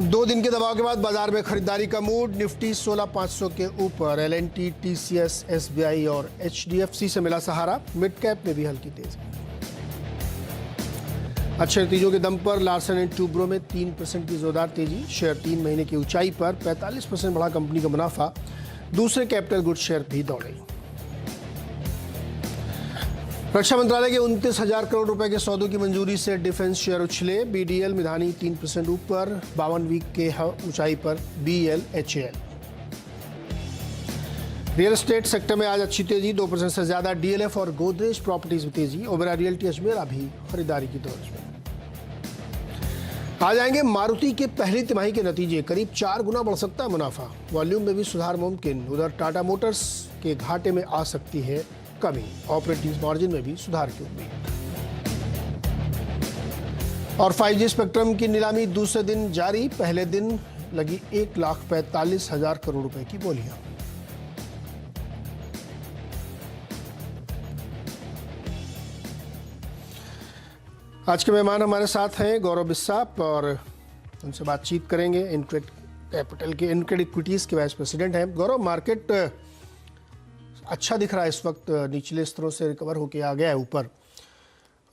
दो दिन के दबाव के बाद बाजार में खरीदारी का मूड। निफ्टी 16,500 के ऊपर। एल&टी, टीसीएस, एसबीआई और एचडीएफसी से मिला सहारा। मिड कैप में भी हल्की तेजी। अच्छे नतीजों के दम पर लार्सन एंड टूब्रो में 3% की जोरदार तेजी। शेयर 3 महीने की ऊंचाई पर। 45% बढ़ा कंपनी का मुनाफा। दूसरे कैपिटल गुड शेयर भी दौड़े। रक्षा मंत्रालय के 29,000 करोड़ रुपए के सौदों की मंजूरी से डिफेंस शेयर उछले। बीडीएल मिधानी 3% ऊपर। 52 वीक के ऊंचाई पर BEL HAL. Real estate sector में आज अच्छी तेजी। 2% से ज्यादा डीएलएफ और गोदरेज प्रॉपर्टीज में तेजी। ओबेरॉय रियल्टी अजमेरा भी खरीदारी की दौड़ में। आ जाएंगे मारुति के पहली तिमाही के नतीजे। करीब 4 गुना बढ़ सकता है मुनाफा। वॉल्यूम में भी सुधार मुमकिन। उधर टाटा मोटर्स के घाटे में आ सकती है कमी। ऑपरेटिंग मार्जिन में भी सुधार की उम्मीद। और 5G स्पेक्ट्रम की नीलामी दूसरे दिन जारी। पहले दिन लगी 1,45,000 करोड़ रुपए की बोलियां। आज के मेहमान हमारे साथ हैं गौरव बिस्साप और उनसे बातचीत करेंगे। इनक्रेड कैपिटल के इनक्रेड इक्विटीज के वाइस प्रेसिडेंट हैं। गौरव, मार्केट अच्छा दिख रहा है इस वक्त। निचले स्तरों से रिकवर होके आ गया है ऊपर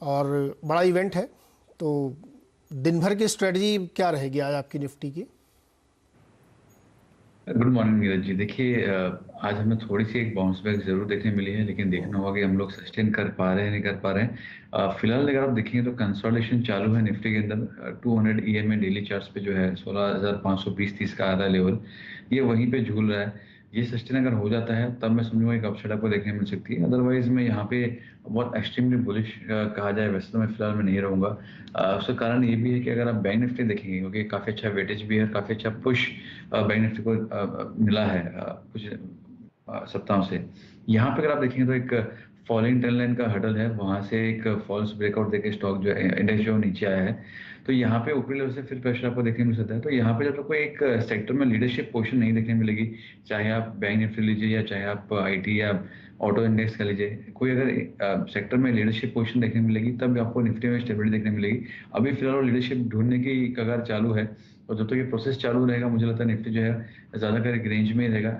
और बड़ा इवेंट है, तो दिन भर की स्ट्रेटजी क्या रहेगी आज आपकी निफ्टी की? Good morning Neeraj ji. देखिए, आज हमें थोड़ी सी एक बाउंस बैक जरूर देखने मिली है, लेकिन देखना होगा कि हम लोग सस्टेन कर पा रहे हैं नहीं कर पा रहे हैं। फिलहाल अगर आप देखेंगे तो कंसोलिडेशन चालू है निफ्टी के अंदर। 200 EMA डेली चार्ट्स पे जो है 16,520-30 का आधा लेवल, ये वहीं पे झूल रहा है। ये सस्टेन अगर हो जाता है तब मैं समझूंगा एक अपसाइड आपको देखने मिल सकती है। अदरवाइज मैं यहाँ पे बहुत एक्सट्रीमली बुलिश कहा जाए वैसे तो मैं फिलहाल में नहीं रहूंगा। उसका कारण ये भी है कि अगर आप बैंक निफ्टी देखेंगे, क्योंकि काफी अच्छा वेटेज भी है, काफी अच्छा पुश बैंक निफ्टी को मिला है कुछ सप्ताहों से। यहाँ पे अगर आप देखेंगे तो एक फॉलिंग ट्रेंड लाइन का हडल है, वहां से एक फॉल्स ब्रेकआउट देके स्टॉक जो है इंडेक्स जो नीचे आया है, तो यहाँ पे ऊपरी लेवल से फिर प्रेशर आपको देखने मिल सकता है। तो यहाँ पे जब तक कोई एक सेक्टर में लीडरशिप पोजीशन नहीं देखने मिलेगी, चाहे आप बैंक निफ्टी लीजिए या चाहे आप आईटी या ऑटो इंडेक्स का लीजिए, कोई अगर सेक्टर में लीडरशिप पोजीशन देखने मिलेगी तब आपको निफ्टी में स्टेबिलिटी देखने मिलेगी। अभी फिलहाल लीडरशिप ढूंढने की कगार चालू है, और जब तक ये प्रोसेस चालू रहेगा मुझे लगता है निफ्टी जो है ज्यादातर एक रेंज में ही रहेगा।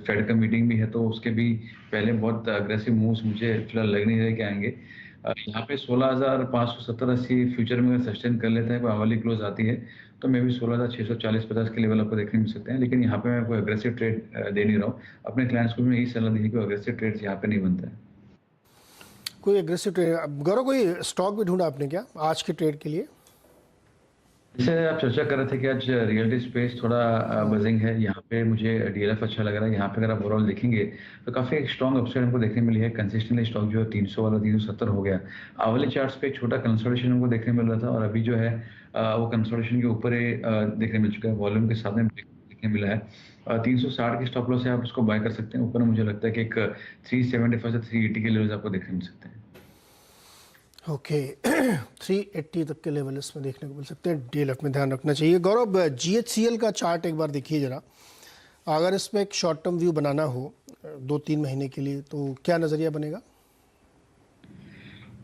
फेड का मीटिंग भी है, तो उसके भी पहले बहुत अग्रेसिव मूव्स मुझे फिलहाल लग नहीं रहे कि आएंगे। यहाँ पे 16,570-80 फ्यूचर में अगर सस्टेन कर लेते हैं, कोई आवली क्लोज आती है तो मे भी 16,640-50 के लेवल आपको देखने मिल सकते हैं। लेकिन यहाँ पे मैं कोई अग्रेसिव ट्रेड दे नहीं रहा हूँ। अपने क्लाइंट्स को भी मैं यही सलाह दी है कि अग्रेसिव ट्रेड यहाँ पे नहीं बनता है। कोई एग्रेसिव ट्रेड, गौरव कोई स्टॉक भी ढूंढा आपने क्या आज के ट्रेड के लिए? जैसे आप चर्चा कर रहे थे कि आज रियलिटी स्पेस थोड़ा बजिंग है, यहाँ पे मुझे डीएलएफ अच्छा लग रहा है। यहाँ पे अगर आप ओवरऑल देखेंगे तो काफी एक स्ट्रॉन्ग अपसाइड हमको देखने मिली है। कंसिस्टेंटली स्टॉक जो है 300 वाला 370 हो गया। आवली चार्ट्स पे एक छोटा कंसोलिडेशन हमको देखने मिल रहा था, और अभी जो है वो कंसोलिडेशन के ऊपर ही देखने मिल चुका है। वॉल्यूम के साथ में देखने मिला है। 360 के स्टॉप लॉस से आप उसको बाय कर सकते हैं। ऊपर मुझे लगता है कि एक 375 से 380 के लेवल आपको देखने मिल सकते हैं। ओके 380 तक के लेवल इसमें देखने को मिल सकते हैं। डीएलएफ में ध्यान रखना चाहिए। गौरव, जीएचसीएल का चार्ट एक बार देखिए जरा। अगर इसमें एक शॉर्ट टर्म व्यू बनाना हो 2-3 महीने के लिए तो क्या नजरिया बनेगा?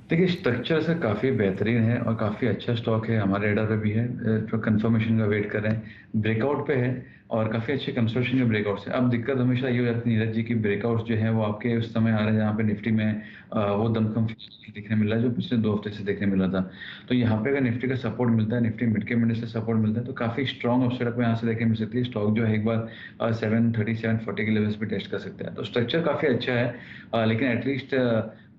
देखिए, स्ट्रक्चर से काफ़ी बेहतरीन है और काफ़ी अच्छा स्टॉक है, हमारे रेडर पे भी है। जो कंफर्मेशन का वेट कर रहे हैं, ब्रेकआउट पे है और काफ़ी अच्छे कंसोलिडेशन के ब्रेकआउट्स है। अब दिक्कत हमेशा ये हो जाती है नीरज जी की ब्रेकआउट्स जो है वो आपके उस समय आ रहे हैं जहाँ पे निफ्टी में वो दमखम देखने मिल रहा है जो पिछले 2 हफ्ते से देखने मिल रहा था। तो यहाँ पे अगर निफ्टी का सपोर्ट मिलता है, निफ्टी मिड के मिनट से सपोर्ट मिलता है, तो काफ़ी स्ट्रॉन्ग अपसाइड आपको यहाँ से देखने मिल सकती है। स्टॉक जो है एक बार 730 740 के लेवल्स पे टेस्ट कर सकता है। तो स्ट्रक्चर काफ़ी अच्छा है, लेकिन एटलीस्ट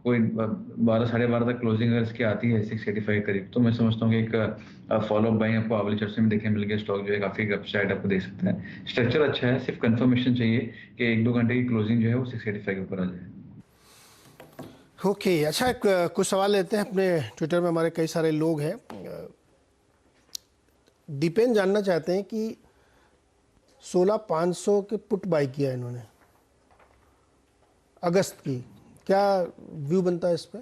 कोई 12 साढ़े 12 तक क्लोजिंग अगर इसकी आती है 685 करीब, तो मैं समझता हूँ कि एक फॉलो अप बाइंग आपको आवली चर्चा में देखने मिल गया। स्टॉक जो है काफी अपसाइड आपको दे सकता है। स्ट्रक्चर अच्छा है, सिर्फ कंफर्मेशन चाहिए कि 1-2 घंटे की क्लोजिंग जो है वो 685 के ऊपर आ जाए। ओके अच्छा, कुछ सवाल लेते हैं। अपने ट्विटर में हमारे कई सारे लोग हैं। दीपेन जानना चाहते हैं कि 16,500 के पुट बाई किया इन्होंने अगस्त की, क्या व्यू बनता है इस पे?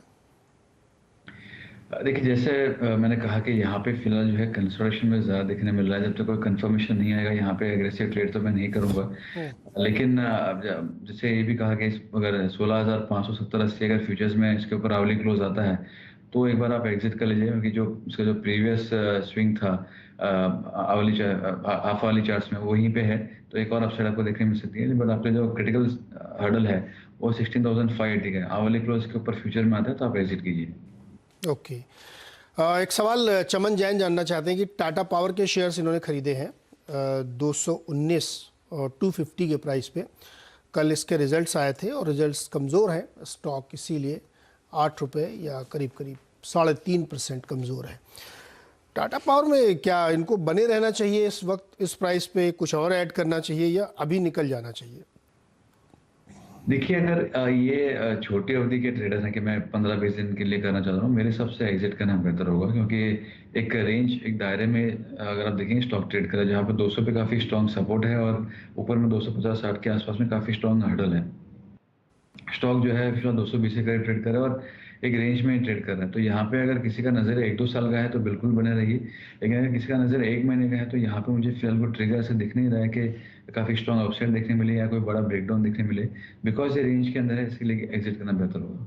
देखिए, जैसे मैंने कहा कि यहाँ पे फिलहाल जो है कंसोलिडेशन में ज़्यादा देखने मिल रहा है। जब तक कोई कंफर्मेशन नहीं आएगा यहाँ पे एग्रेसिव ट्रेड तो मैं नहीं करूँगा। लेकिन जैसे ये भी कहा कि अगर 16,570-80 अगर फ्यूचर्स में इसके ऊपर आवली क्लोज आता है तो एक बार आप एग्जिट कर लीजिए, क्योंकि जो इसका जो प्रीवियस स्विंग था हाफ वाली चार्ट्स में वहीं पे है, तो एक और अपसाइड आपको देखने मिल सकती है। बट आपके जो क्रिटिकल हर्डल है वो 16,580 का है। हाफ वाली क्लोज के ऊपर फ्यूचर में आता है तो आप एग्जिट कीजिए। ओके। एक सवाल चमन जैन जानना चाहते हैं कि टाटा पावर के शेयर्स इन्होंने खरीदे हैं 219 और 250 के प्राइस पे। कल इसके रिजल्ट्स आए थे और रिजल्ट्स कमज़ोर हैं, स्टॉक इसीलिए 8 रुपये या करीब करीब 3.5% कमज़ोर है। टाटा पावर में क्या इनको बने रहना चाहिए इस वक्त इस प्राइस पे, कुछ और ऐड करना चाहिए या अभी निकल जाना चाहिए? देखिए, अगर ये छोटी अवधि के ट्रेडर हैं कि मैं 15-20 दिन के लिए करना चाहता हूँ, मेरे हिसाब से एग्जिट करना बेहतर होगा, क्योंकि एक रेंज, एक दायरे में अगर आप देखेंगे स्टॉक ट्रेड करा जहाँ पे 200 पे काफ़ी स्ट्रॉन्ग सपोर्ट है और ऊपर में 250-60 के आसपास में काफ़ी स्ट्रॉन्ग हर्डल है। स्टॉक जो है फिलहाल 220 के करीब ट्रेड कर रहा है और एक रेंज में ट्रेड कर रहा है। तो यहाँ पे अगर किसी का नज़र 1-2 साल का है तो बिल्कुल बने रहिए, लेकिन अगर किसी का नज़र 1 महीने का है तो यहाँ पे मुझे फिलहाल कोई ट्रिगर ऐसे दिख नहीं रहा है कि काफ़ी स्ट्रॉन्ग अपसाइड देखने मिले या कोई बड़ा ब्रेकडाउन देखने मिले, बिकॉज ये रेंज के अंदर है, इसलिए एग्जिट करना बेहतर होगा।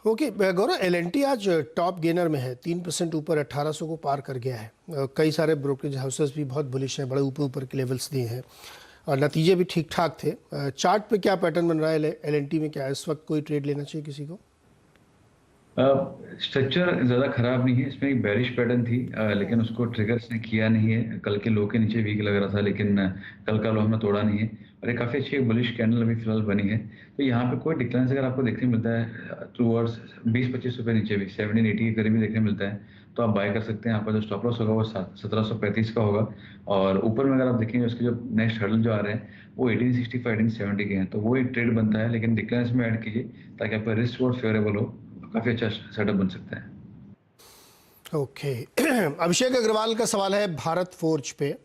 ओके गौरव, एल&टी आज टॉप गेनर में है, 3% ऊपर 1800 को पार कर गया है। कई सारे ब्रोकरेज हाउसेस भी बहुत बुलिश हैं, बड़े ऊपर ऊपर के लेवल्स दिए हैं और नतीजे भी ठीक ठाक थे। चार्ट पे क्या पैटर्न बन रहा है एल&टी में? क्या इस वक्त कोई ट्रेड लेना चाहिए किसी को? स्ट्रक्चर ज़्यादा खराब नहीं है, इसमें एक बेरिश पैटर्न थी, लेकिन उसको ट्रिगर्स ने किया नहीं है। कल के लो के नीचे वीक लग रहा था, लेकिन कल का लो हमने तोड़ा नहीं है और एक काफ़ी अच्छी बुलिश कैंडल अभी फिलहाल बनी है। तो यहाँ पे कोई डिक्लाइन अगर आपको देखने मिलता है टूवर्ड्स 20-25 रुपये नीचे भी 1780 के करीब भी देखने मिलता है तो आप बाय कर सकते हैं। यहाँ पर जो स्टॉप लॉस होगा वो 1735 का होगा और ऊपर में अगर आप देखेंगे उसके जो नेक्स्ट हर्डल जो आ रहे हैं वो 1865 1870 के हैं, तो वो एक ट्रेड बनता है, लेकिन डिक्लाइन में ऐड कीजिए ताकि आपका रिस्क और फेवरेबल हो, काफी अच्छा सेटअप बन सकता है। ओके। अभिषेक अग्रवाल का सवाल है भारत फोर्ज पे।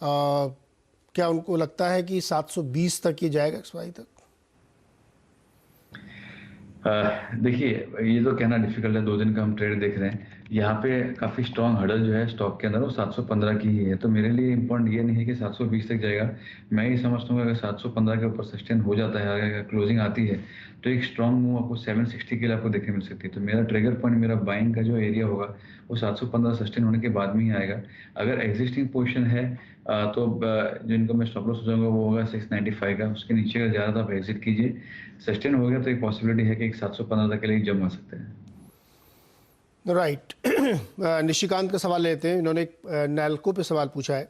क्या उनको लगता है कि 720 तक ये जाएगा एक्सपायरी तक? देखिए, ये तो कहना डिफिकल्ट है, 2 दिन का हम ट्रेड देख रहे हैं। यहाँ पे काफ़ी स्ट्रॉन्ग हर्डल जो है स्टॉक के अंदर वो 715 की ही है, तो मेरे लिए इम्पोर्टेंट ये नहीं है कि 720 तक जाएगा। मैं ये समझता हूँ अगर 715 के ऊपर सस्टेन हो जाता है, अगर क्लोजिंग आती है तो एक स्ट्रॉन्ग मूव आपको 760 के लिए आपको देखने मिल सकती है। तो मेरा ट्रिगर पॉइंट, मेरा बाइंग का जो एरिया होगा वो 715 सस्टेन होने के बाद में ही आएगा। अगर एग्जिस्टिंग पोजिशन है तो जो इनको मैं स्टॉप लॉस हो जाऊंगा वो होगा 695 का, उसके नीचे अगर ज़्यादा तो आप एग्जिट कीजिए। सस्टेन हो गया तो एक पॉसिबिलिटी है कि एक 715 तक के लिए जम आ सकते हैं। राइट। निशिकांत का सवाल लेते हैं। इन्होंने नैल्को पे सवाल पूछा है।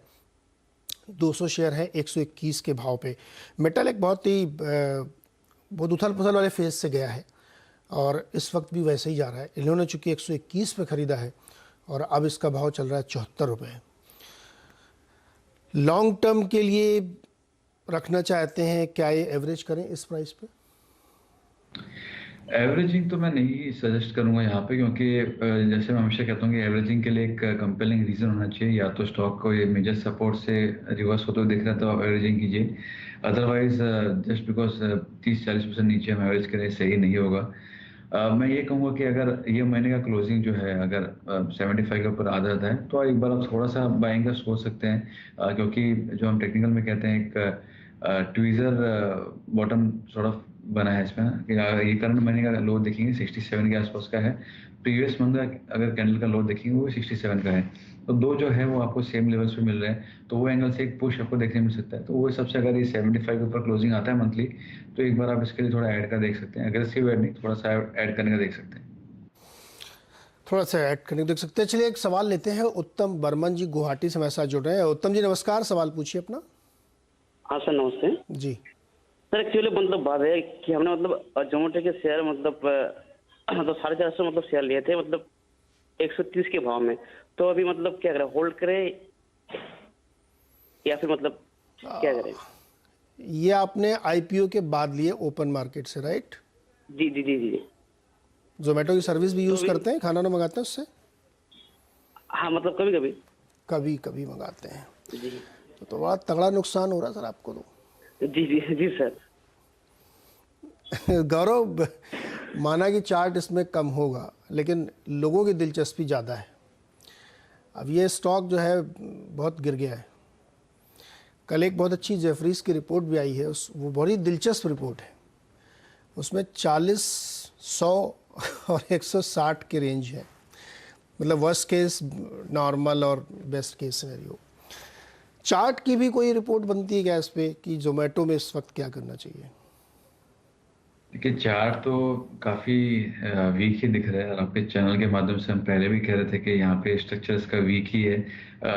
200 शेयर है 121 के भाव पे। मेटल एक बहुत उथल पुथल वाले फेज से गया है और इस वक्त भी वैसे ही जा रहा है। इन्होंने चूंकि 121 पे खरीदा है और अब इसका भाव चल रहा है 74 रुपये। लॉन्ग टर्म के लिए रखना चाहते हैं, क्या ये एवरेज करें इस प्राइस पे? एवरेजिंग तो मैं नहीं सजेस्ट करूंगा यहाँ पे, क्योंकि जैसे मैं हमेशा कहता हूँ कि एवरेजिंग के लिए एक कंपेलिंग रीजन होना चाहिए। या तो स्टॉक को ये मेजर सपोर्ट से रिवर्स होते हुए दिख रहा है तो आप एवरेजिंग कीजिए, अदरवाइज जस्ट बिकॉज 30-40% नीचे हम एवरेज करें सही नहीं होगा। मैं ये कहूँगा कि अगर ये महीने का क्लोजिंग जो है अगर 75 के ऊपर आ जाता है तो एक बार आप थोड़ा सा बाइंग का सोच सकते हैं, क्योंकि जो हम टेक्निकल में कहते हैं एक ट्वीजर बॉटम सॉर्ट ऑफ बना है इसमें कि ये करंट महीने का लो देखेंगे 67 के आसपास का है, प्रीवियस मंथ का अगर कैंडल का लो देखेंगे वो 67 का है, तो दो जो है वो आपको सेम लेवल्स पे मिल रहे हैं, तो वो एंगल से एक पुश आपको देखने मिल सकता है। तो वो सबसे अगर ये 75 के ऊपर क्लोजिंग आता है मंथली तो एक बार आप इसके लिए थोड़ा ऐड का देख सकते हैं, अग्रेसिव ऐड नहीं, थोड़ा सा ऐड करने का देख सकते हैं। थोड़ा सा ऐड करने को देख सकते हैं। चलिए एक सवाल लेते हैं। उत्तम बर्मन जी गुवाहाटी से हमारे साथ जुड़ रहे हैं। उत्तम जी नमस्कार, सवाल पूछिए अपना। हाँ सर नमस्ते जी सर। एक्चुअली मतलब बात है कि हमने मतलब जोमेटो के शेयर मतलब 450 मतलब शेयर लिए थे मतलब 130 के भाव में, तो अभी मतलब क्या करें, होल्ड करें या फिर मतलब क्या करें? ये आपने आईपीओ के बाद लिए ओपन मार्केट से, राइट? जी जी जी जी। जोमेटो की सर्विस भी यूज़ करते हैं, खाना ना मंगाते हैं उससे? हाँ मतलब कभी कभी कभी कभी मंगाते हैं। जी तो बड़ा तगड़ा नुकसान हो रहा है सर आपको तो। जी जी जी सर। गौरव, माना कि चार्ट इसमें कम होगा लेकिन लोगों की दिलचस्पी ज़्यादा है। अब ये स्टॉक जो है बहुत गिर गया है। कल एक बहुत अच्छी जेफरीज की रिपोर्ट भी आई है, वो बड़ी दिलचस्प रिपोर्ट है। उसमें 40, 100 और 160 के रेंज है। मतलब वर्स्ट केस, नॉर्मल और बेस्ट केस सिनेरियो। चार्ट की भी कोई रिपोर्ट बनती है क्या इस पे कि जोमेटो में इस वक्त क्या करना चाहिए? देखिए चार्ट तो काफी वीक ही दिख रहा है, और आपके चैनल के माध्यम से हम पहले भी कह रहे थे कि यहाँ पे स्ट्रक्चर इसका वीक ही है।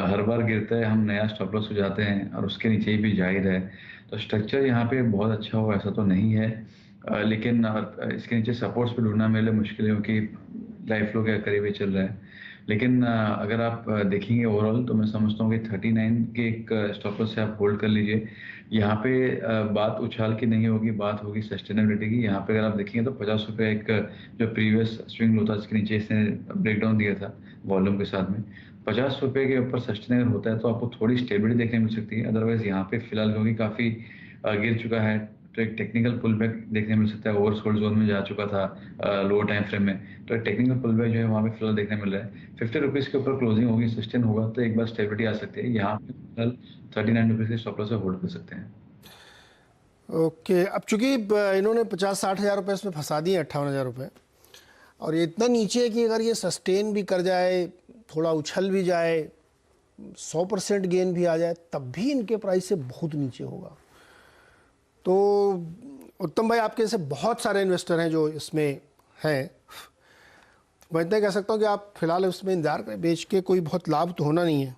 हर बार गिरता है, हम नया स्टॉप लॉस हो जाते हैं और उसके नीचे ही भी जा ही रहा है। तो स्ट्रक्चर यहाँ पे बहुत अच्छा हो ऐसा तो नहीं है, लेकिन इसके नीचे सपोर्ट्स पे ढूंढना मेरे लिए मुश्किल है, क्योंकि लाइफ फ्लो के करीब ही चल रहा है। लेकिन अगर आप देखेंगे ओवरऑल तो मैं समझता हूँ कि 39 के एक स्टॉप लॉस से आप होल्ड कर लीजिए। यहाँ पे बात उछाल की नहीं होगी, बात होगी सस्टेनेबिलिटी की। यहाँ पे अगर आप देखेंगे तो 50 रुपये एक जो प्रीवियस स्विंग लो था इसके नीचे इसने ब्रेकडाउन दिया था वॉल्यूम के साथ में, 50 रुपये के ऊपर सस्टेनेबल होता है तो आपको थोड़ी स्टेबिलिटी देखने मिल सकती है। अदरवाइज यहाँ पे फिलहाल क्योंकि काफ़ी गिर चुका है तो एक टेक्निकल पुल बैक देखने मिल सकता है, ओवरसोल्ड जोन में जा चुका था लोअर टाइम फ्रेम में, तो एक टेक्निकल पुल बैक जो है वहाँ पे फिलहाल देखने मिल रहा है। 50 रुपीज़ के ऊपर क्लोजिंग होगी, सस्टेन होगा तो एक बार स्टेबिलिटी आ सकती है। यहाँ पे फिलहाल 39 रुपीज़ के स्टॉप लॉस से होल्ड कर सकते हैं। ओके, अब चूंकि इन्होंने 50-60 हज़ार रुपये इसमें फंसा दिए, 58,000 रुपये, और ये इतना नीचे है कि अगर ये सस्टेन भी कर जाए, थोड़ा उछल भी जाए, 100% गेन भी आ जाए, तब भी इनके प्राइस से बहुत नीचे होगा। तो उत्तम भाई, आपके ऐसे बहुत सारे इन्वेस्टर हैं जो इसमें हैं, मैं इतना कह सकता हूँ कि आप फिलहाल इसमें इंतजार करें, बेच के कोई बहुत लाभ तो होना नहीं है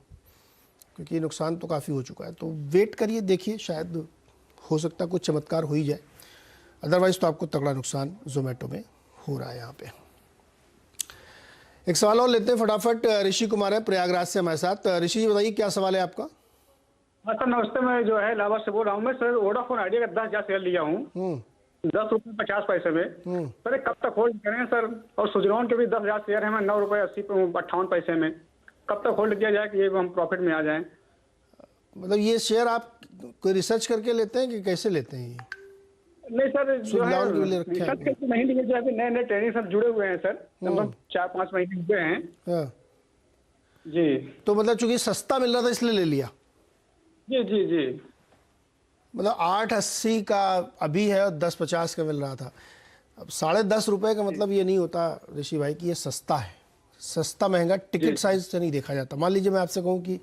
क्योंकि नुकसान तो काफ़ी हो चुका है। तो वेट करिए, देखिए, शायद हो सकता है कुछ चमत्कार हो ही जाए, अदरवाइज तो आपको तगड़ा नुकसान जोमेटो में हो रहा है। यहाँ पे एक सवाल और लेते हैं फटाफट। ऋषि कुमार है प्रयागराज से हमारे साथ। ऋषि जी बताइए क्या सवाल है आपका? हाँ सर नमस्ते, मैं जो है इलाहाबाद से बोल रहा हूँ। मैं सर वोडाफोन आइडिया का 10,000 शेयर लिया हूँ, 10 रुपये 50 पैसे में। सर ये कब तक होल्ड करें सर? और सुजलॉन के भी 10,000 शेयर है, मैं 9 रुपये 58 पैसे में, कब तक होल्ड किया जाए कि ये हम प्रॉफिट में आ जाएं? मतलब ये शेयर आप कोई रिसर्च करके लेते हैं कि कैसे लेते हैं? ये नहीं सर, जो है रिसर्च करके नहीं लिए, जो है नए नए ट्रेनिंग सब जुड़े हुए हैं सर, लगभग 4-5 महीने हुए हैं। हाँ जी, तो मतलब चूंकि सस्ता मिल रहा था इसलिए ले लिया? जी जी जी, मतलब 8.80 का अभी है और 10.50 का मिल रहा था। अब 10.5 रुपये का मतलब ये नहीं होता ऋषि भाई कि ये सस्ता है। सस्ता महंगा टिकट साइज से नहीं देखा जाता। मान लीजिए मैं आपसे कहूँ कि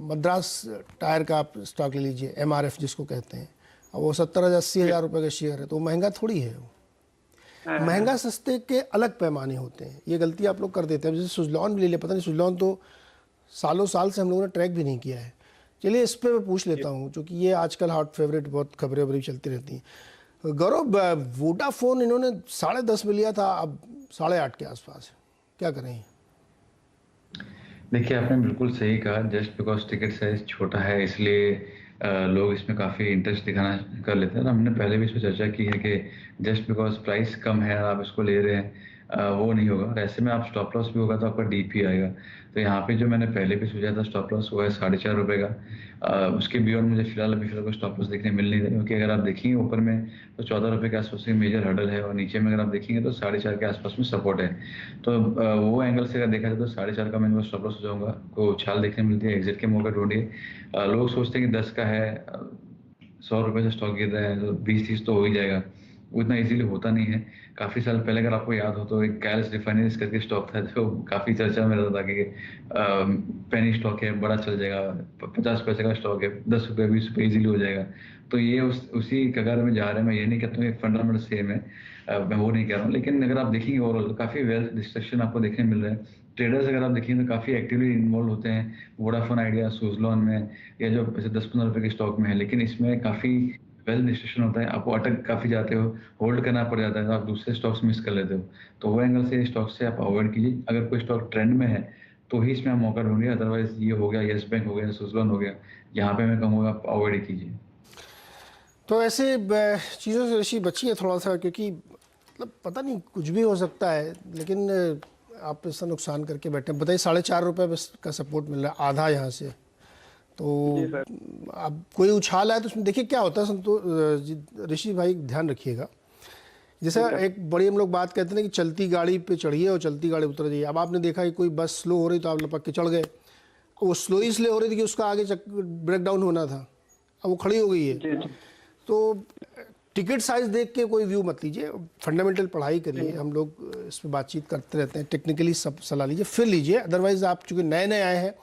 मद्रास टायर का आप स्टॉक ले लीजिए, MRF जिसको कहते हैं, अब वो 70,000-80 हज़ार रुपये का शेयर है, तो महंगा थोड़ी है वो। महंगा सस्ते के अलग पैमाने होते हैं, ये गलती आप लोग कर देते हैं। जैसे सुजलॉन भी ले लिया, पता नहीं सुजलॉन तो सालों साल से हम लोगों ने ट्रैक भी नहीं किया है। चलिए इस पर मैं पूछ लेता हूँ, क्योंकि ये आजकल हॉट फेवरेट, बहुत खबरें वबरें चलती रहती हैं। गौरव, वोडाफोन इन्होंने 10.5 में लिया था, अब 8.5 के आसपास है, क्या करें? देखिए आपने बिल्कुल सही कहा, जस्ट बिकॉज टिकट साइज छोटा है इसलिए लोग इसमें काफ़ी इंटरेस्ट दिखाना कर लेते हैं। और हमने पहले भी इस पर चर्चा की है कि जस्ट बिकॉज प्राइस कम है और आप इसको ले रहे हैं, वो नहीं होगा। और ऐसे में आप स्टॉप लॉस भी होगा तो आपका DP आएगा। तो यहाँ पे जो मैंने पहले भी सोचा था स्टॉप लॉस, वो है 4.5 रुपये का। उसके बियॉन्ड मुझे फिलहाल कोई स्टॉप लॉस देखने मिल नहीं रहा, क्योंकि अगर आप देखेंगे ऊपर में तो 14 रुपये के आसपास में मेजर हर्डल है, और नीचे में अगर आप देखेंगे तो 4.5 के आसपास में सपोर्ट है। तो वो एंगल से अगर देखा जाए तो 4.5 का मैं स्टॉप लॉस हो जाऊंगा। को उछाल देखने मिलती है, एग्जिट के मौके ढूंढिए। लोग सोचते हैं कि 10 का है, 100 रुपये से स्टॉक गिर रहा है तो 20-30 तो हो ही जाएगा, वो इतना इजीली होता नहीं है। काफ़ी साल पहले अगर आपको याद हो तो एक कैल्स रिफाइनरीज करके स्टॉक था जो काफ़ी चर्चा में रहता था कि पेनी स्टॉक है, बड़ा चल जाएगा, 50 पैसे का स्टॉक है, 10 रुपये 20 रुपये इजीली हो जाएगा। तो ये उसी कगार में जा रहे हैं। मैं ये नहीं कहता हूँ फंडामेंटल सेम है, मैं वो नहीं कह रहा हूँ, लेकिन अगर आप देखेंगे ओवरऑल तो काफ़ी वेल्थ डिस्ट्रक्शन आपको देखने मिल रहा है। ट्रेडर्स अगर आप देखेंगे तो काफ़ी एक्टिवली इन्वॉल्व होते हैं वोडाफोन आइडिया, सुजलॉन में, या जो ऐसे 10-15 रुपये के स्टॉक में है, लेकिन इसमें काफ़ी वेल डिस्ट्रक्शन होता है। आपको अटक काफ़ी जाते हो, होल्ड करना पड़ जाता है, तो आप दूसरे स्टॉक्स मिस कर लेते हो। तो वो एंगल से स्टॉक से आप अवॉइड कीजिए। अगर कोई स्टॉक ट्रेंड में है तो ही इसमें आप मौका ढूंढिए, अदरवाइज ये हो गया येस बैंक हो गया, सुजलॉन हो गया, यहाँ पे मैं कहूँगा आप अवॉइड ही कीजिए। तो ऐसे चीज़ों से ऋषि बचिए थोड़ा सा, क्योंकि मतलब पता नहीं कुछ भी हो सकता है, लेकिन आप इसका नुकसान करके बैठे। बताइए 4.5 रुपये का सपोर्ट मिल रहा है, आधा यहाँ से, तो अब कोई उछाल है तो उसमें देखिए क्या होता है। ऋषि भाई ध्यान रखिएगा, जैसे एक बड़ी हम लोग बात कहते हैं कि चलती गाड़ी पे चढ़िए और चलती गाड़ी उतर जाइए। अब आपने देखा कि कोई बस स्लो हो रही तो आप लपक के चढ़ गए, वो स्लो इसलिए हो रही थी कि उसका आगे ब्रेक डाउन होना था, अब वो खड़ी हो गई है। तो टिकट साइज देख के कोई व्यू मत लीजिए, फंडामेंटल पढ़ाई करिए। हम लोग इस पर बातचीत करते रहते हैं, टेक्निकली सब सलाह लीजिए फिर लीजिए, अदरवाइज आप चूँकि नए नए आए हैं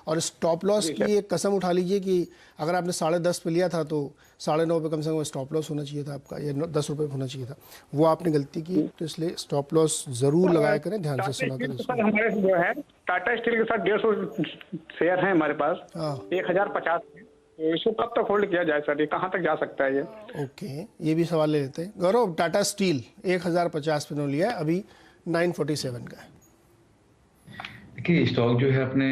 और स्टॉप लॉस की एक कसम उठा लीजिए कि अगर आपने 10.5 पे लिया था तो 9.5 पे कम से कम स्टॉप लॉस होना चाहिए था आपका, या 10 रुपये होना चाहिए था, वो आपने गलती की। तो इसलिए स्टॉप लॉस जरूर लगाया करें, ध्यान से सुना करें सर हमारे जो है टाटा स्टील के साथ 150 शेयर हैं हमारे पास, हाँ 1050। तो इसको कब तक होल्ड किया जाए सर, ये कहाँ तक जा सकता है ये? ओके, ये भी सवाल ले लेते हैं। गौरव, टाटा स्टील 1050 पे नो लिया है, अभी 947 का है। देखिए स्टॉक जो है अपने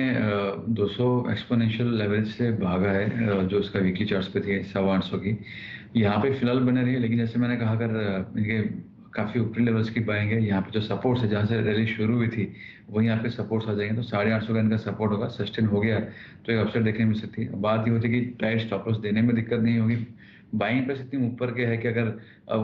200 एक्सपोनेंशियल लेवल से भागा है, जो इसका वीकली चार्ट्स पे थी 850 की, यहाँ पे फिलहाल बने रही है। लेकिन जैसे मैंने कहा, अगर इनके काफ़ी ऊपरी लेवल्स की बाइंग है, यहाँ पे जो सपोर्ट्स है जहाँ से रैली शुरू हुई थी वहीं यहाँ पे सपोर्ट्स आ जाएंगे, तो 850 का इनका सपोर्ट होगा, सस्टेन हो गया तो एक अपसाइड देखने मिल सकती है। बात ये होती है कि टाइट स्टॉप लॉस देने में दिक्कत नहीं होगी, बाइंग प्राइस इतनी ऊपर के है कि अगर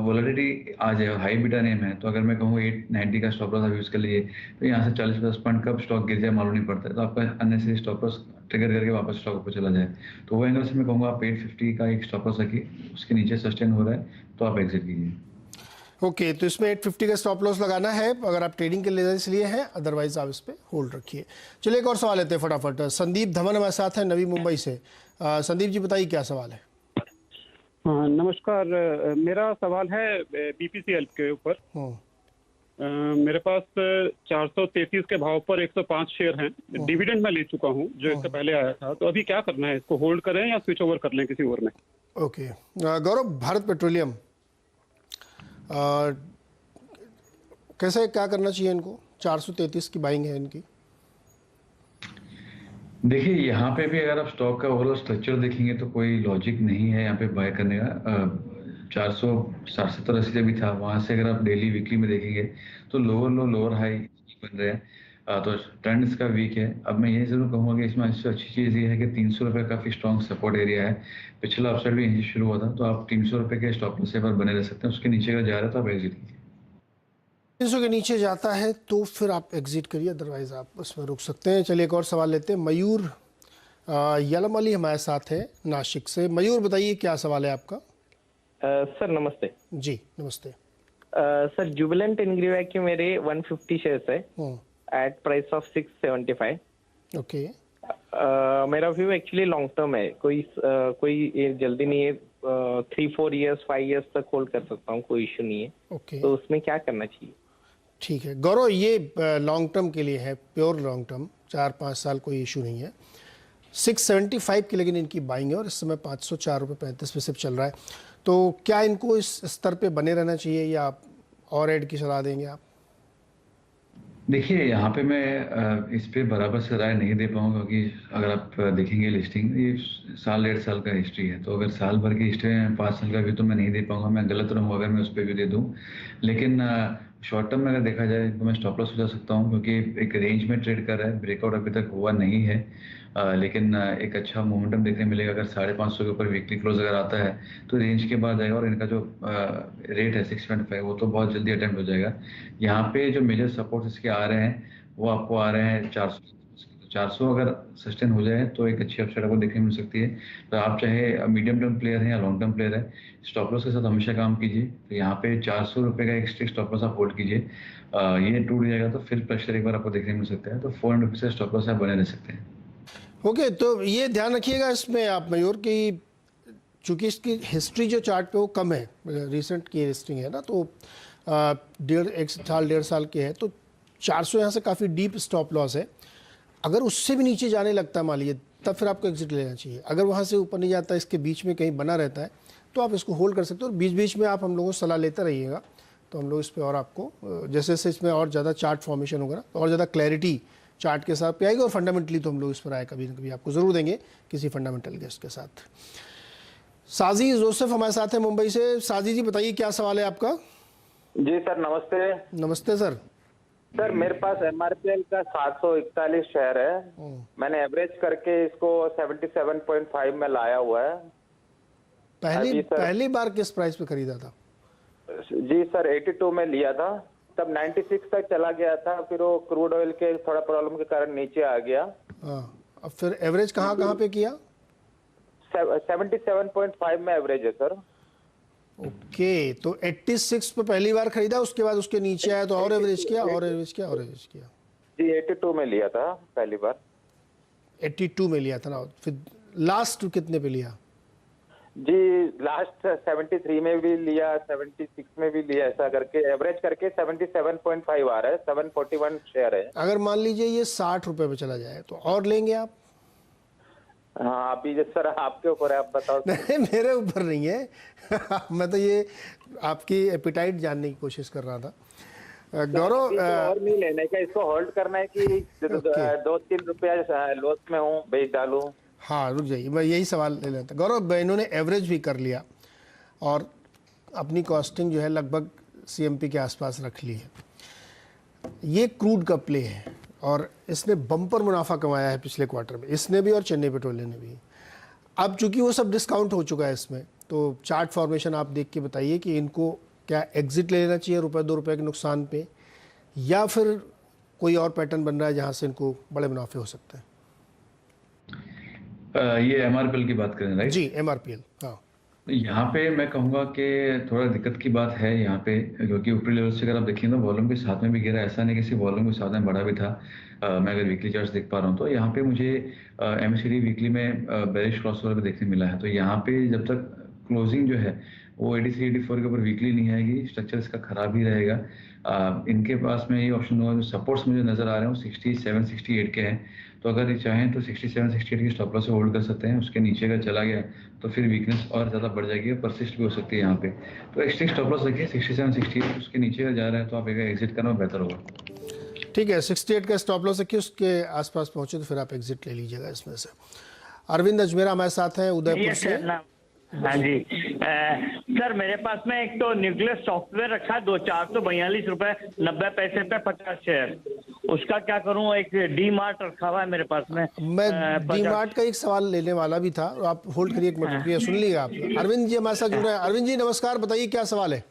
वोलेटिलिटी आ जाए, हाई बीटा नेम है, तो अगर मैं कहूँ 890 का स्टॉप लॉस आप यूज़ कर लीजिए, तो यहाँ से 40-50 पॉइंट कब स्टॉक गिर जाए मालूम नहीं पड़ता है, तो आपका अननेसेसरी स्टॉप लॉस ट्रिगर करके वापस स्टॉक ऊपर चला जाए। तो वो एंगल से मैं कहूँगा आप 850 का एक स्टॉप लॉस रखिए, उसके नीचे सस्टेन हो रहा है तो आप एग्जिट कीजिए। ओके, तो इसमें 850 का स्टॉप लॉस लगाना है अगर आप ट्रेडिंग के लिए इसलिए है, अदरवाइज आप इस पे होल्ड रखिए। चलिए एक और सवाल लेते हैं फटाफट। संदीप धमन हमारे साथ है नवी मुंबई से। संदीप जी बताइए क्या सवाल है? हाँ नमस्कार, मेरा सवाल है बीपीसीएल के ऊपर। मेरे पास 433 के भाव पर 105 शेयर हैं, डिविडेंड में ले चुका हूँ जो इससे पहले आया था, तो अभी क्या करना है, इसको होल्ड करें या स्विच ओवर कर लें किसी और में? ओके, गौरव, भारत पेट्रोलियम कैसे क्या करना चाहिए इनको? 433 की बाइंग है इनकी। देखिए यहाँ पे भी अगर आप स्टॉक का ओवरऑल स्ट्रक्चर देखेंगे तो कोई लॉजिक नहीं है यहाँ पे बाय करने का। 470-80 जब भी था, वहां से अगर आप डेली वीकली में देखेंगे तो लोअर लो लोअर हाई बन रहे हैं, तो ट्रेंड इसका वीक है। अब मैं ये जरूर कहूँगा कि इसमें इससे अच्छी चीज़ ये है कि 300 रुपये काफ़ी स्ट्रॉन्ग सपोर्ट एरिया है, पिछला अपसाइड भी यहीं से शुरू हुआ था, तो आप 300 रुपये के स्टॉप लॉस पर बने रह सकते हैं। उसके नीचे अगर जा रहा है तो आप एग्जिट कीजिए। 300 के नीचे जाता है तो फिर आप एग्जिट करिए, अदरवाइज आप उसमें रुक सकते हैं। चलिए एक और सवाल लेते हैं। मयूर यलमली हमारे साथ है नासिक से। मयूर बताइए क्या सवाल है आपका? सर नमस्ते। जी नमस्ते। सर जुबिलेंट इंग्रीवा के मेरे 150 शेयर्स है एट प्राइस ऑफ 675। ओके, मेरा व्यू एक्चुअली लॉन्ग टर्म है, कोई जल्दी नहीं है, 3-4 इयर्स 5 इयर्स तक होल्ड कर सकता हूँ, कोई इशू नहीं है। ओके, तो उसमें क्या करना चाहिए? ठीक है गौरव, ये लॉन्ग टर्म के लिए है, प्योर लॉन्ग टर्म, 4-5 साल कोई इशू नहीं है। 675 की लेकिन इनकी बाइंग है और इस समय 504 रुपये 35 पैसे चल रहा है। तो क्या इनको इस स्तर पे बने रहना चाहिए या आप और ऐड की सलाह देंगे आप? देखिए यहाँ पे मैं इस पे बराबर से राय नहीं दे पाऊंगा, क्योंकि अगर आप देखेंगे लिस्टिंग, ये 1.5 साल का हिस्ट्री है, तो अगर साल भर की हिस्ट्री है 5 साल का भी तो मैं नहीं दे पाऊंगा, मैं गलत रहूँगा अगर मैं उस पर भी दे दूँ। लेकिन शॉर्ट टर्म में अगर देखा जाए तो मैं स्टॉप लॉस हो जा सकता हूँ, क्योंकि एक रेंज में ट्रेड कर रहा है, ब्रेकआउट अभी तक हुआ नहीं है, लेकिन एक अच्छा मोमेंटम देखने मिलेगा। अगर 550 के ऊपर वीकली क्लोज अगर आता है तो रेंज के बाद आएगा, और इनका जो रेट है 6.5 वो तो बहुत जल्दी अटेम्प्ट हो जाएगा। यहाँ पे जो मेजर सपोर्ट इसके आ रहे हैं वो आपको आ रहे हैं 400 अगर सस्टेन हो जाए तो एक अच्छी अपसाइड आपको देखने मिल सकती है। तो आप चाहे मीडियम टर्म प्लेयर हैं या लॉन्ग टर्म प्लेयर है, स्टॉप लॉस के साथ हमेशा काम कीजिए। तो यहाँ पे 400 रुपये का एक स्ट्रिक्ट स्टॉप लॉस आप होल्ड कीजिए, ये टूट जाएगा तो फिर प्रेशर एक बार आपको देखने मिल सकता है, तो 400 रुपये से स्टॉप लॉस आप बने रह सकते हैं। ओके, तो ये ध्यान रखिएगा इसमें आप मयूर की, चूँकि इसकी हिस्ट्री जो चार्ट पे वो कम है, रिसेंट की हिस्ट्री है ना, तो 1.5 साल के है, तो 400 यहाँ से काफ़ी डीप स्टॉप लॉस है। अगर उससे भी नीचे जाने लगता है मान लीजिए, तब फिर आपको एग्जिट लेना चाहिए। अगर वहाँ से ऊपर नहीं जाता, इसके बीच में कहीं बना रहता है, तो आप इसको होल्ड कर सकते हो। और बीच बीच में आप हम लोगों को सलाह लेते रहिएगा, तो हम लोग इस पर और आपको जैसे जैसे इसमें और ज़्यादा चार्ट फॉर्मेशन होगा तो और ज़्यादा क्लैरिटी चार्ट के साथ पे आएगी, और फंडामेंटली तो हम लोग इस पर आए कभी ना कभी आपको ज़रूर देंगे किसी फंडामेंटल गेस्ट के साथ। साजी जोसेफ हमारे साथ है मुंबई से। साजी जी बताइए क्या सवाल है आपका? जी सर नमस्ते। नमस्ते सर। सर मेरे पास MRPL का 741 शेयर है, मैंने एवरेज करके इसको 77.5 में लाया हुआ है। पहली बार किस प्राइस पे खरीदा था? जी सर 82 में लिया था, तब 96 तक चला गया था, फिर वो क्रूड ऑयल के थोड़ा प्रॉब्लम के कारण नीचे आ गया। अब फिर एवरेज कहाँ पे किया? 77.5 में एवरेज है सर। ओके, तो 86 पे पहली बार खरीदा, उसके बाद उसके नीचे आया तो और एवरेज किया, और एवरेज किया, और एवरेज किया। जी 82 में लिया था पहली बार। 82 में लिया था ना, फिर लास्ट कितने पे लिया? जी लास्ट 73 में भी लिया, 76 में भी लिया, ऐसा करके एवरेज करके 77.5 आ रहा है, 741 शेयर है। अगर मान लीजिए ये 60 रुपए पे चला जाए तो और लेंगे आप? हाँ अभी सर आपके ऊपर है, आप बताओ। नहीं, मेरे ऊपर नहीं है मैं तो ये आपकी एपिटाइट जानने की कोशिश कर रहा था। गौरव, और नहीं लेने का, इसको होल्ड करना है कि 2-3 रुपया लॉस में हूँ, बेच डालूं? हाँ रुक जाइए, मैं यही सवाल ले लेता। गौरव, इन्होंने एवरेज भी कर लिया और अपनी कॉस्टिंग जो है लगभग सीएमपी के आसपास रख ली है। ये क्रूड का प्ले है और इसने बम्पर मुनाफा कमाया है पिछले क्वार्टर में, इसने भी और चेन्नई पेट्रोलियम ने भी। अब चूंकि वो सब डिस्काउंट हो चुका है इसमें, तो चार्ट फॉर्मेशन आप देख के बताइए कि इनको क्या एग्जिट ले लेना चाहिए ₹1-2 के नुकसान पे, या फिर कोई और पैटर्न बन रहा है जहां से इनको बड़े मुनाफे हो सकते हैं? ये एमआरपीएल की बात करें, राइट? जी एमआरपीएल। हाँ, यहाँ पे मैं कहूँगा कि थोड़ा दिक्कत की बात है यहाँ पे, क्योंकि ऊपरी लेवल से अगर आप देखें तो वॉल्यूम के साथ में भी गिरा, ऐसा नहीं कि वॉल्यूम के साथ में बढ़ा भी था। मैं अगर वीकली चार्ट्स देख पा रहा हूँ तो यहाँ पे मुझे एमएससीआई वीकली में बेरिश क्रॉसओवर भी देखने मिला है। तो यहाँ पे जब तक क्लोजिंग जो है वो 83-84 के ऊपर वीकली नहीं आएगी, स्ट्रक्चर इसका खराब ही रहेगा। इनके पास में ये ऑप्शन होगा, जो सपोर्ट्स मुझे नजर आ रहे हैं वो 67-68 के हैं। तो अगर ये चाहें तो 67-68 की स्टॉप लॉस से होल्ड कर सकते हैं। उसके नीचे अगर चला गया तो फिर वीकनेस और ज़्यादा बढ़ जाएगी और परसिस्ट भी हो सकती है यहाँ पे। तो एक्स्ट्रा स्टॉप लॉस रखिए 67-68, उसके नीचे अगर जा रहा है तो आप एक एग्जिट करना बेहतर होगा। ठीक है, 68 का स्टॉप लॉस रखिए, उसके आसपास पहुंचे तो फिर आप एग्जिट ले लीजिएगा इसमें से। अरविंद अजमेरा हमारे साथ हैं उदयपुर से। हाँ जी सर, मेरे पास में एक तो न्यूक्लियस सॉफ्टवेयर रखा है 442.90 पे 50 शेयर, उसका क्या करूं? एक डी मार्ट रखा हुआ है मेरे पास में। मैं डी मार्ट का एक सवाल लेने वाला भी था, आप होल्ड करिए एक मिनट, सुन लीजिएगा आप। अरविंद जी हमारे साथ जुड़ रहे हैं। अरविंद जी नमस्कार, बताइए क्या सवाल है?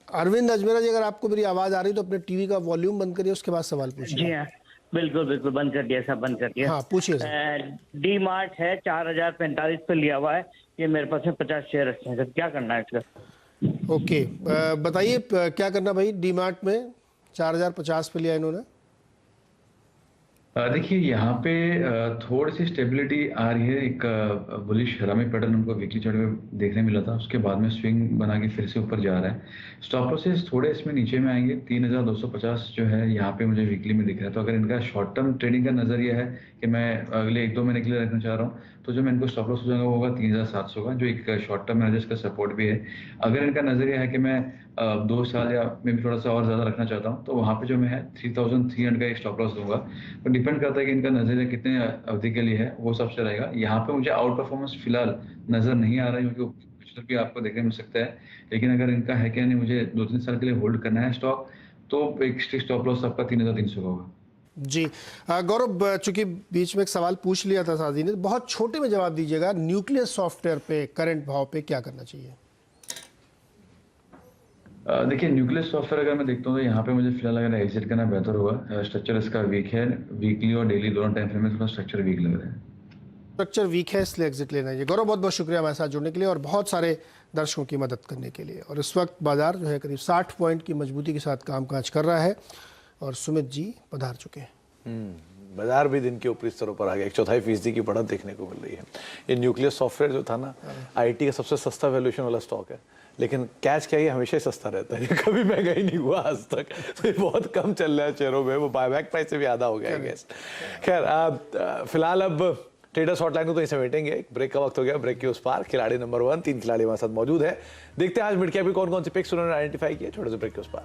अरविंद अजमेरा जी, अगर आपको मेरी आवाज आ रही तो अपने टीवी का वॉल्यूम बंद करिए, उसके बाद सवाल पूछिए। जी हाँ, बिल्कुल बिल्कुल बंद कर दिया साहब, बंद कर दिया। हाँ पूछिए। डी मार्ट है 4045 पे लिया हुआ है, ये मेरे पास में 50 शेयर रखे हैं सर, क्या करना है इसका? ओके, बताइए क्या करना भाई। डी मार्ट में 4050 पे लिया इन्होंने। देखिए यहाँ पे थोड़ी सी स्टेबिलिटी आ रही है, एक बुलिश हरामी पैटर्न हमको वीकली चार्ट में देखने मिला था, उसके बाद में स्विंग बना के फिर से ऊपर जा रहा है। स्टॉप लॉसेस थोड़े इसमें नीचे में आएंगे, 3250 जो है यहाँ पे मुझे वीकली में दिख रहा है। तो अगर इनका शॉर्ट टर्म ट्रेडिंग का नजरिया है कि मैं अगले 1-2 महीने के लिए रखना चाह रहा हूँ, तो जो मैं इनको स्टॉप लॉस हो जाएगा वो होगा 3700 का, जो एक शॉर्ट टर्म है जिसका सपोर्ट भी है। अगर इनका नजरिया है कि मैं 2 साल या मैं भी थोड़ा सा और ज्यादा रखना चाहता हूँ, तो वहाँ पे जो मैं है 3300 का एक स्टॉप लॉस दूंगा। तो डिपेंड करता है कि इनका नजरिया कितने अवधि के लिए है, वो सबसे रहेगा। यहाँ पे मुझे आउट परफॉर्मेंस फिलहाल नजर नहीं आ रहा है, क्योंकि पिछले भी आपको देखने मिल सकता है। लेकिन अगर इनका है कि नहीं मुझे 2-3 साल के लिए होल्ड करना है स्टॉक, तो एक स्टॉप लॉस आपका 3300 का होगा। जी गौरव, चूंकि बीच में एक सवाल पूछ लिया था साजी ने, बहुत छोटे में जवाब दीजिएगा। न्यूक्लियस सॉफ्टवेयर पे करंट भाव पे क्या करना चाहिए? देखिए न्यूक्लियस सॉफ्टवेयर अगर मैं देखता हूँ तो यहाँ पे मुझे फिलहाल अगर एग्जिट करना बेहतर होगा। स्ट्रक्चर इसका वीक है, वीकली और डेली दोनों टाइम फ्रेम में थोड़ा स्ट्रक्चर वीक लग रहा है। स्ट्रक्चर वीक है इसलिए एग्जिट लेना चाहिए। गौरव बहुत बहुत शुक्रिया हमारे साथ जुड़ने के लिए और बहुत सारे दर्शकों की मदद करने के लिए। और इस वक्त बाजार जो है करीब 60 पॉइंट की मजबूती के साथ कामकाज कर रहा है और सुमित जी पधार चुके हैं। बाजार भी दिन के ऊपरी स्तरों पर आ गया, 1/4% की बढ़त देखने को मिल रही है। ये न्यूक्लियस सॉफ्टवेयर जो था ना, आईटी का सबसे सस्ता वैल्यूएशन वाला स्टॉक है, लेकिन कैच क्या है, हमेशा ही सस्ता रहता है, कभी महंगा ही नहीं हुआ आज तक। तो ये बहुत कम चल रहा है शेयरों में, वो बायबैक प्राइस से भी आधा हो गया है गैस। खैर फिलहाल अब ट्रेडर्स हॉटलाइन को तो इसे समेटेंगे, एक ब्रेक का वक्त हो गया। ब्रेक के उस पार खिलाड़ी नंबर 1, 3 खिलाड़ी हमारे साथ मौजूद है। देखते हैं आज मिड कैप की कौन कौन से पिक्स उन्होंने आइडेंटिफाई किए। छोटे से ब्रेक के उस पार।